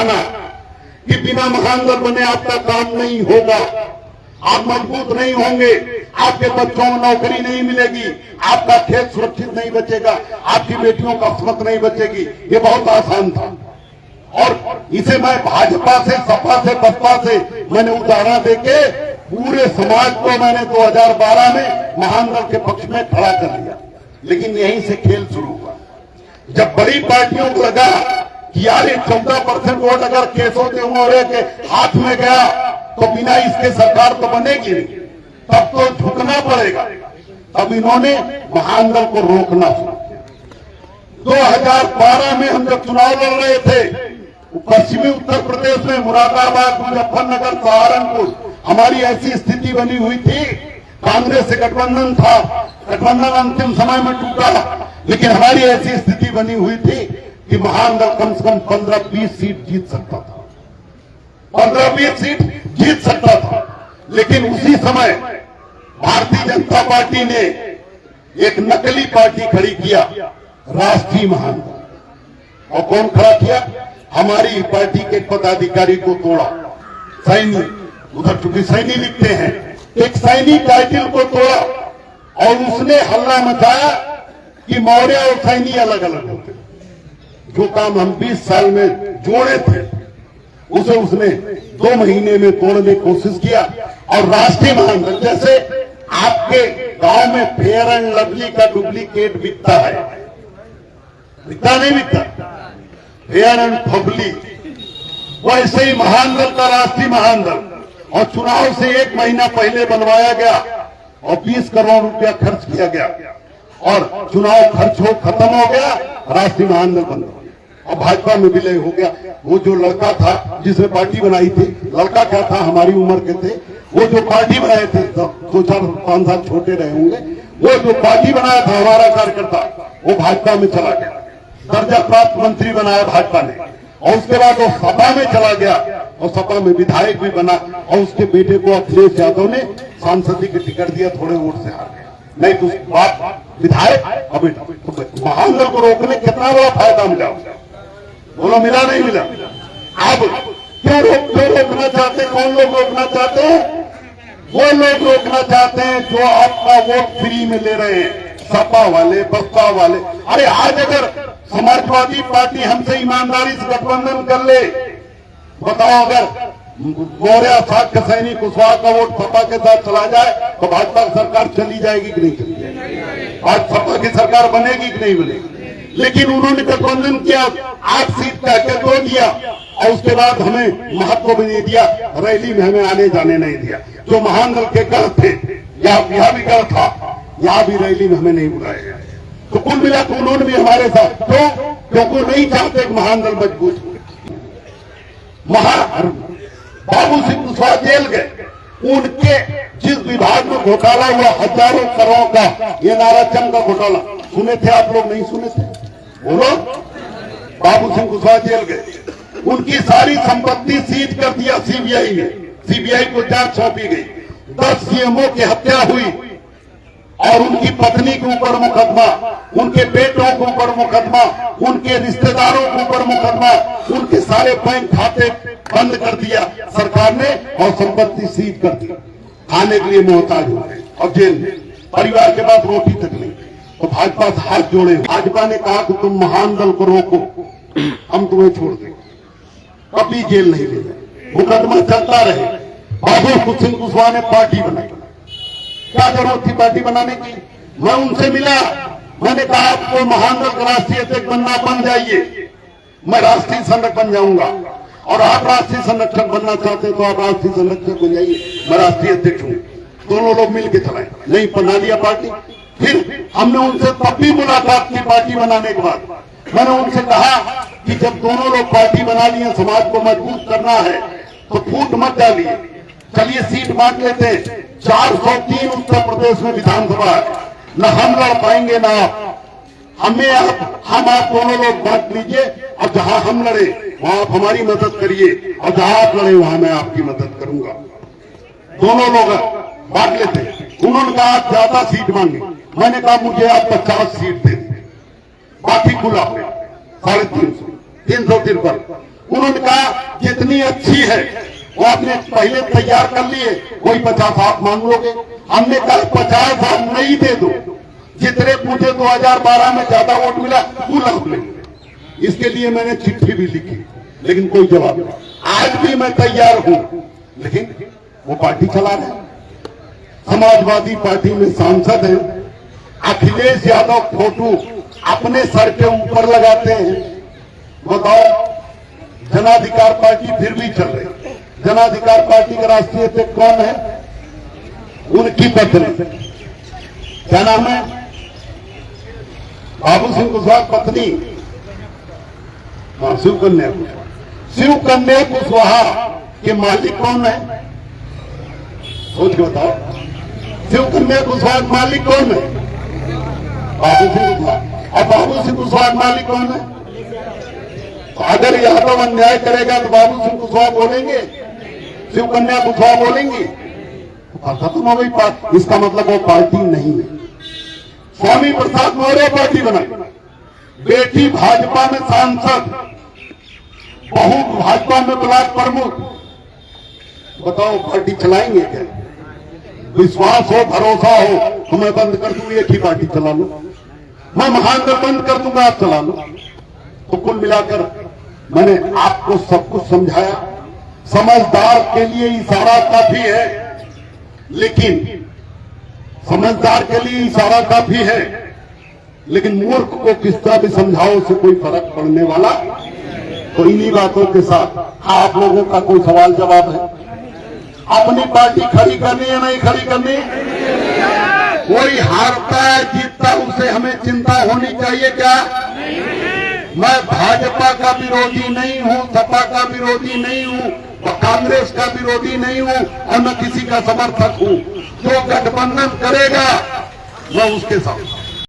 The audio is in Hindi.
दिखाना कि बिना महानगर बने आपका काम नहीं होगा, आप मजबूत नहीं होंगे, आपके बच्चों को नौकरी नहीं मिलेगी, आपका खेत सुरक्षित नहीं बचेगा, आपकी बेटियों का अस्मत नहीं बचेगी। ये बहुत आसान था और इसे मैं भाजपा से, सपा से, बसपा से मैंने उदाहरण देके पूरे समाज को मैंने 2012 में महानगर के पक्ष में खड़ा कर दिया। लेकिन यहीं से खेल शुरू हुआ। जब बड़ी पार्टियों को लगा कि यार ये 14% वोट अगर केशव मौर्य के हाथ में गया तो बिना इसके सरकार तो बनेगी नहीं, तब तो झुकना पड़ेगा। तब इन्होंने महानगर को रोकना शुरू किया। 2012 में हम जब चुनाव लड़ रहे थे, पश्चिमी उत्तर प्रदेश में मुरादाबाद, मुजफ्फरनगर, सहारनपुर, हमारी ऐसी स्थिति बनी हुई थी। कांग्रेस से गठबंधन था, गठबंधन अंतिम समय में टूटा, लेकिन हमारी ऐसी स्थिति बनी हुई थी कि महानगर कम से कम 15-20 सीट जीत सकता था, 15-20 सीट जीत सकता था। लेकिन उसी समय भारतीय जनता पार्टी ने एक नकली पार्टी खड़ी किया, राष्ट्रीय महानगर। और कौन खड़ा किया? हमारी पार्टी के पदाधिकारी को तोड़ा, सैनी, उधर चूंकि सैनी लिखते हैं, एक सैनी टाइटल को तोड़ा और उसने हल्ला मचाया कि मौर्य और सैनी अलग अलग होते। जो काम हम 20 साल में जोड़े थे उसे उसने 2 महीने में तोड़ने की कोशिश किया। और राष्ट्रीय महानगर, जैसे आपके गांव में फेयर एंड लवली का डुप्लीकेट बिकता है, बिकता नहीं बिकता, फेयर एंड फबली, वैसे ही महानगर का राष्ट्रीय महानगर और चुनाव से 1 महीना पहले बनवाया गया और 20 करोड़ रुपया खर्च किया गया और चुनाव खर्च खत्म हो गया, राष्ट्रीय महानगर बन गया और भाजपा में विलय हो गया। वो जो लड़का था जिसने पार्टी बनाई थी, लड़का क्या था, हमारी उम्र के थे, वो जो पार्टी बनाए थे, 2-4-5 साल छोटे रहे होंगे, वो जो पार्टी बनाया था हमारा कार्यकर्ता, वो भाजपा में चला गया, दर्जा प्राप्त मंत्री बनाया भाजपा ने, और उसके बाद वो सपा में चला गया और सपा में विधायक भी बना और उसके बेटे को अखिलेश यादव ने सांसदी की टिकट दिया, थोड़े वोट से हार गया। नहीं तो बाप विधायक, अब महानगर को रोकने कितना बड़ा फायदा मिला, बोलो मिला नहीं मिला? अब क्यों रोकना चाहते? कौन लोग रोकना चाहते हैं? वो लोग रोकना चाहते हैं जो आपका वोट फ्री में ले रहे हैं, सपा वाले, बसपा वाले। अरे आज अगर समाजवादी पार्टी हमसे ईमानदारी से गठबंधन कर ले, बताओ, अगर मौर्य, साक्य, सैनी, कुशवाहा का वोट सपा के साथ चला जाए तो भाजपा सरकार चली जाएगी कि नहीं चली जाएगी? आज सपा की सरकार बनेगी कि नहीं बनेगी? लेकिन उन्होंने गठबंधन किया, 8 सीट का दो दिया और उसके बाद हमें महत्व भी नहीं दिया, रैली में हमें आने जाने नहीं दिया। जो महानगर के गढ़ थे, यहाँ भी गढ़ था, यहाँ भी रैली में हमें नहीं बुलाया गया। तो कुल मिला तो उन्होंने भी हमारे साथ, तो क्योंकि नहीं चाहते महानगर मजबूत। बाबू सिंह कुशवाहा जेल गए, उनके जिस विभाग में घोटाला हुआ हजारों करोड़ का, ये नाराचम का घोटाला, सुने थे आप लोग? नहीं सुने थे? बोलो। बाबू सिंह कुशवाहा जेल गए, उनकी सारी संपत्ति सीज कर दिया सीबीआई ने, सीबीआई को जांच सौंपी गई। 10 सीएमओ की हत्या हुई और उनकी पत्नी के ऊपर मुकदमा, उनके बेटों के ऊपर मुकदमा, उनके रिश्तेदारों के ऊपर मुकदमा, उनके सारे बैंक खाते बंद कर दिया सरकार ने और संपत्ति सीज कर दी। खाने के लिए मोहताज हो गए और जेल में, परिवार के पास रोटी तक नहीं। तो भाजपा से हाथ जोड़े, भाजपा ने कहा कि तुम महानगर को रोको, हम तुम्हें छोड़ देंगे, कभी जेल नहीं ले जाए, मुकदमा चलता रहे। बाबू सिंह कुशवाहा ने पार्टी बनाई, क्या जरूरत थी पार्टी बनाने की? मैं उनसे मिला, मैंने कहा आपको महानगर का राष्ट्रीय अध्यक्ष बनना, बन जाइए, मैं राष्ट्रीय संरक्षक बन जाऊंगा, और आप राष्ट्रीय संरक्षक बनना चाहते हैं तो आप राष्ट्रीय संरक्षक बन जाइए, मैं राष्ट्रीय अध्यक्ष हूँ। दोनों लोग मिलकर चलाए, नहीं बना लिया पार्टी। फिर हमने उनसे तब भी मुलाकात की पार्टी बनाने के बाद, मैंने उनसे कहा कि जब दोनों लोग पार्टी बना लिए, समाज को मजबूत करना है तो फूट मत डालिए, चलिए सीट बांट लेते हैं। 403 उत्तर प्रदेश में विधानसभा है, न हम लड़ पाएंगे न आप, हम आप दोनों लोग बांट लीजिए और जहां हम लड़े वहां आप हमारी मदद करिए और जहां आप लड़े वहां मैं आपकी मदद करूंगा। दोनों लोग बांट लेते। उन्होंने कहा आप ज्यादा सीट मांगे, मैंने कहा मुझे आप 50 सीट दे, बाकी खुला 350, 353। उन्होंने कहा जितनी अच्छी है वो आपने पहले तैयार कर लिए, कोई 50 आप मांग लोगे। हमने कहा 50 आप नहीं दे दो, जितने मुझे 2012 में ज्यादा वोट मिला वो लाभ लेंगे। इसके लिए मैंने चिट्ठी भी लिखी, लेकिन कोई जवाब नहीं। आज भी मैं तैयार हूं, लेकिन वो पार्टी चला रहे। समाजवादी पार्टी में सांसद हैं, अखिलेश यादव फोटो अपने सर के ऊपर लगाते हैं। बताओ, जनाधिकार पार्टी फिर भी चल रही। जनाधिकार पार्टी का राष्ट्रीय अध्यक्ष कौन है? उनकी पत्नी, क्या नाम है? बाबू सिंह कुशवाहा पत्नी, शिवकन्या कुशवाहा। शिवकन्या कुशवाहा के मालिक कौन है? सोच के बताओ, शिवकन्या कुशवाहा के मालिक कौन है? बाबू सिंह कुशवाहा। और बाबू सिंह कुशवाहा के मालिक कौन है? तो अगर यादव अन्याय करेगा तो बाबू सिंह कुशवाहा बोलेंगे, शिवकन्या कुशवाहा बोलेंगी, तो खत्म हो गई पार्टी। इसका मतलब वो पार्टी नहीं है। स्वामी प्रसाद मौर्य पार्टी बनाई, बेटी भाजपा में सांसद, बहू भाजपा में ब्लॉक प्रमुख। बताओ पार्टी चलाएंगे क्या? विश्वास हो, भरोसा हो तो मैं बंद कर दूं, एक ही पार्टी चला लो। मैं महानगर बंद कर दूंगा, आप चला लो। तो कुल मिलाकर मैंने आपको सब कुछ समझाया। समझदार के लिए इशारा काफी है, लेकिन समझदार के लिए इशारा काफी है, लेकिन मूर्ख को किस तरह भी समझाओ से कोई फर्क पड़ने वाला। तो इन्हीं बातों के साथ आप लोगों का कोई सवाल जवाब है? अपनी पार्टी खड़ी करनी है नहीं खड़ी करनी? कोई हारता है जीतता है उसे हमें चिंता होनी चाहिए क्या? मैं भाजपा का विरोधी नहीं हूं, सपा का विरोधी नहीं हूं, कांग्रेस का विरोधी नहीं हूं, और न किसी का समर्थक हूं। जो गठबंधन करेगा मैं उसके साथ